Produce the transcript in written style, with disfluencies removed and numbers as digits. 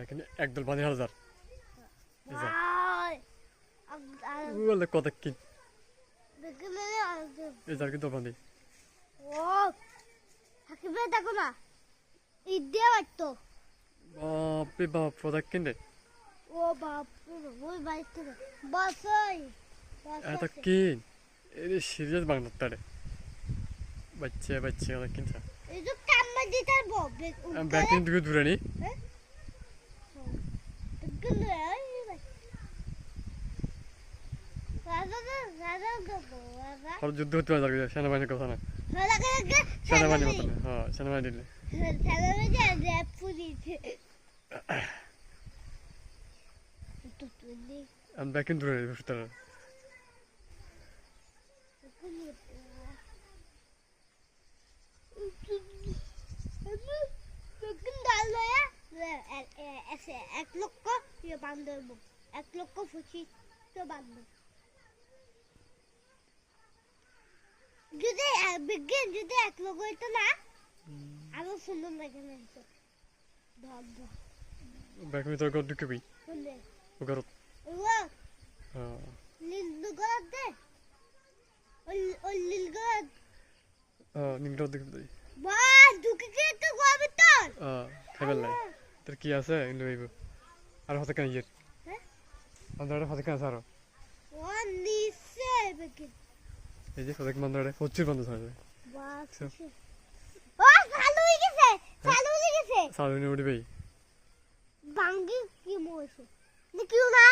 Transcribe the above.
এখানে একদল 12,000 ভাই বলে কত কি দেখলে এই যার কি দল বাঁধি ও থাকিবে দেখো না ঈদ দিয়ে বাড়তো বাপরে বাপ প্রোডাক্ট কিনে ও বাপ ওই বাড়িতে বসই এত কিন এই সিরিয়াস বাংলার তারে বাচ্চা বাচ্চা অনেক কিনছা এই যে কাম্মা দিতে বব ব্যাকিং দিকে দূরে নি দেখলে রাজা রাজা গো রাজা আর যুদ্ধ হতে পারে সেনাবাহিনীর কথা না রাজা সেনাবাহিনীর মতো না হ্যাঁ সেনাবাহিনী দিলে আমি ব্যাকিং দূরে নি বুঝতে পারে এক লক্ষ বান্ধব 1,25,000 বান্ধব যদি বিজ্ঞান যদি 1 লক্ষ হইতো না আরো সুন্দর লাগে না ধর ধর ব্যাকিং তো গড ঢুকবি শুনলে ওগর ও হ্যাঁ নীল গদ দে ওই নীল গদ নিংটা দেখবি তুই বাহ ঢুকে কে তো গোবি তোর খাইবার লাই তোর কি আছে ইন্দু হইব আর হতে কেন ইয়ের হ্যাঁ আন্দারে হতে কেন সারো ও নিচে বিজ্ঞান এই যে হতে মন্দারে প্রচুর বন্ধ থাকে বাহ ও চালু হয়ে গেছে সালুনে উঠবেই বাঙ্গি কি মোছে দেখিও না